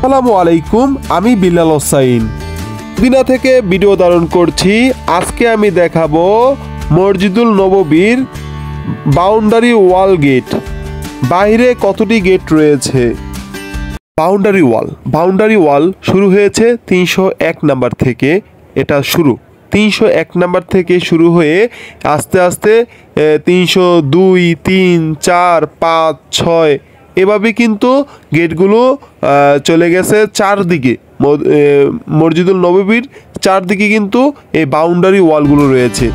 আসসালামু আলাইকুম, আমি বিলাল হোসাইন মদিনা থেকে ভিডিও ধারণ করছি। আজকে আমি দেখাবো মসজিদুল নববীর বাউন্ডারি ওয়াল গেট। বাইরে কতটি গেট রয়েছে? বাউন্ডারি ওয়াল শুরু হয়েছে 301 নাম্বার থেকে। এটা শুরু 301 নাম্বার থেকে শুরু হয়ে আস্তে আস্তে 302, 3, 4, 5, 6 এভাবে কিন্তু গেটগুলো চলে গেছে চারদিকে। মসজিদুল নববীর চারদিকে কিন্তু এই বাউন্ডারি ওয়ালগুলো রয়েছে।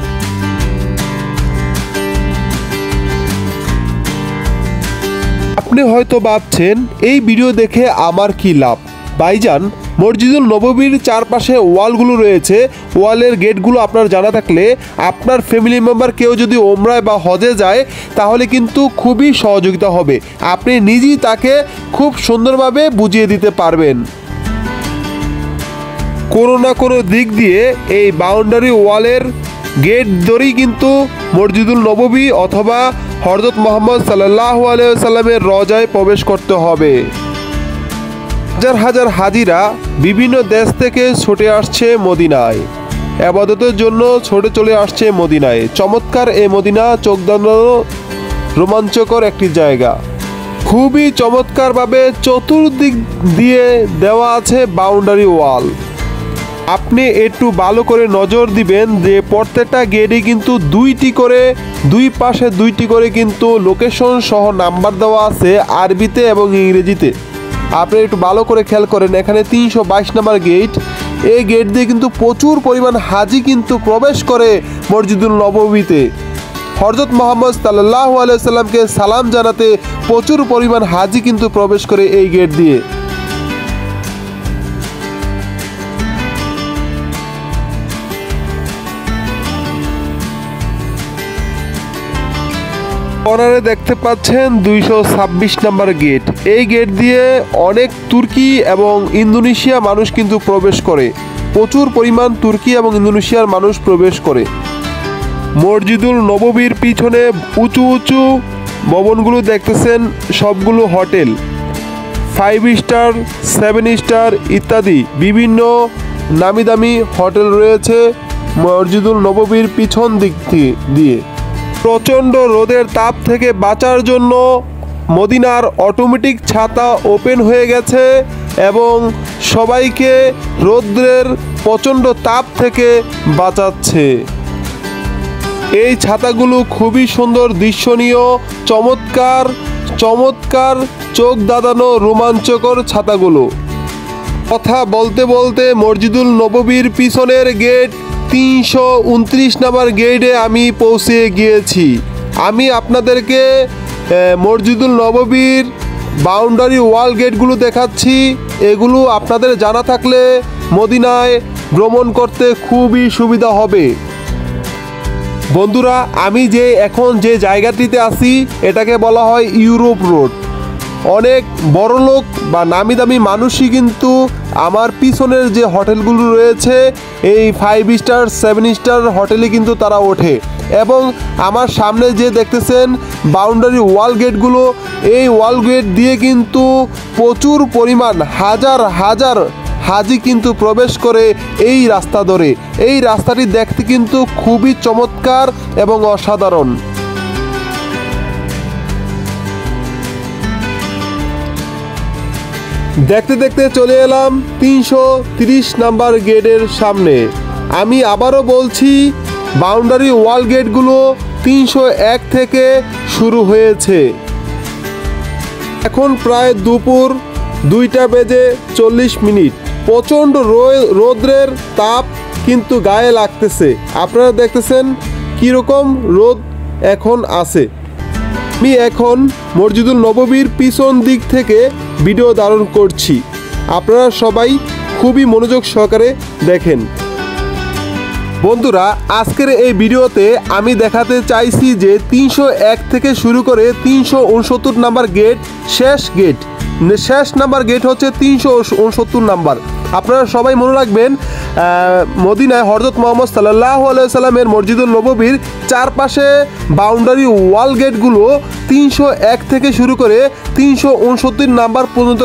আপনি হয়তো ভাবছেন এই ভিডিও দেখে আমার কি লাভ। ভাইজান, মসজিদুল নববীর চারপাশে ওয়ালগুলো রয়েছে, ওয়ালের গেটগুলো আপনার জানা থাকলে আপনার ফ্যামিলি মেম্বার কেউ যদি ওমরায় বা হজে যায় তাহলে কিন্তু খুবই সহযোগিতা হবে। আপনি নিজেই তাকে খুব সুন্দরভাবে বুঝিয়ে দিতে পারবেন। কোনো না কোনো দিক দিয়ে এই বাউন্ডারি ওয়ালের গেট ধরেই কিন্তু মসজিদুল নববী অথবা হযরত মুহাম্মদ সাল্লাল্লাহু আলাইহি ওয়াসাল্লামের রওজায় প্রবেশ করতে হবে। হাজার হাজার হাজিরা বিভিন্ন দেশ থেকে ছুটে আসছে মদিনায়, ইবাদতের জন্য ছুটে চলে আসছে মদিনায়। চমৎকার এই মদিনা চোখ ধাঁধানো রোমাঞ্চকর একটি জায়গা। খুবই চমৎকারভাবে চতুর্দিক দিয়ে দেওয়া আছে বাউন্ডারি ওয়াল। আপনি একটু ভালো করে নজর দিবেন যে প্রত্যেকটা গেটে কিন্তু দুই পাশে দুইটি করে কিন্তু লোকেশন সহ নাম্বার দেওয়া আছে আরবিতে এবং ইংরেজিতে। আপনি একটু ভালো করে খেয়াল করেন, এখানে 322 নাম্বার গেট। এই গেট দিয়ে কিন্তু প্রচুর পরিমাণ হাজি কিন্তু প্রবেশ করে মসজিদুল নববীতে। হযরত মুহাম্মদ সাল্লাল্লাহু আলাইহি ওয়াসাল্লামকে সালাম জানাতে প্রচুর পরিমাণ হাজি কিন্তু প্রবেশ করে এই গেট দিয়ে। কর্নারে দেখতে পাচ্ছেন 226 নাম্বার গেট। এই গেট দিয়ে অনেক তুর্কি এবং ইন্দোনেশিয়া মানুষ কিন্তু প্রবেশ করে। প্রচুর পরিমাণ তুর্কি এবং ইন্দোনেশিয়ার মানুষ প্রবেশ করে। মসজিদুল নববীর পিছনে উঁচু উঁচু ভবনগুলো দেখতেছেন, সবগুলো হোটেল, 5 স্টার, 7 স্টার ইত্যাদি বিভিন্ন নামি দামি হোটেল রয়েছে মসজিদুল নববীর পিছন দিক দিয়ে। প্রচণ্ড রোদের তাপ থেকে বাঁচার জন্য মদিনার অটোমেটিক ছাতা ওপেন হয়ে গেছে এবং সবাইকে রোদ্রের প্রচণ্ড তাপ থেকে বাঁচাচ্ছে। এই ছাতাগুলো খুবই সুন্দর, দৃশ্যনীয়, চমৎকার চোখ ধাঁধানো রোমাঞ্চকর ছাতাগুলো। কথা বলতে বলতে মসজিদুল নববীর পিছনের গেট 329 নাম্বার গেটে আমি পৌঁছে গিয়েছি। আমি আপনাদেরকে মসজিদুল নববীর বাউন্ডারি ওয়াল গেটগুলো দেখাচ্ছি। এগুলো আপনাদের জানা থাকলে মদিনায় ভ্রমণ করতে খুবই সুবিধা হবে। বন্ধুরা, আমি এখন যে জায়গাটিতে আছি এটাকে বলা হয় ইউরোপ রোড। অনেক বড়লোক বা নামি দামি মানুষই কিন্তু আমার পিছনের যে হোটেলগুলো রয়েছে এই 5 স্টার 7 স্টার হোটেলে কিন্তু তারা ওঠে। এবং আমার সামনে যে দেখতেছেন বাউন্ডারি ওয়াল গেটগুলো, এই ওয়াল গেট দিয়ে কিন্তু প্রচুর পরিমাণ হাজার হাজার হাজি কিন্তু প্রবেশ করে এই রাস্তা ধরে। এই রাস্তাটি দেখতে কিন্তু খুবই চমৎকার এবং অসাধারণ। দেখতে দেখতে চলে এলাম 330 নাম্বার গেটের সামনে। আমি আবারও বলছি, বাউন্ডারি ওয়াল গেটগুলো 301 থেকে শুরু হয়েছে। এখন প্রায় দুপুর 2টা বেজে 40 মিনিট। প্রচণ্ড রোদ্রের তাপ কিন্তু গায়ে লাগতেছে। আপনারা দেখতেছেন কীরকম রোদ এখন আছে। আমি এখন মসজিদুল নববীর পিছন দিক থেকে ভিডিও ধারণ করছি। আপনারা সবাই খুবই মনোযোগ সহকারে দেখেন। বন্ধুরা, আজকের এই ভিডিওতে আমি দেখাতে চাইছি যে 301 থেকে শুরু করে 369 নাম্বার গেট শেষ নাম্বার গেট হচ্ছে 369 নাম্বার। আপনারা সবাই মনে রাখবেন, মদিনায় হযরত মুহাম্মদ সাল্লাল্লাহু আলাইহি ওয়াসাল্লামের মসজিদুল নববীর চারপাশে বাউন্ডারি ওয়াল গেটগুলো 301 থেকে শুরু করে 369 নাম্বার পর্যন্ত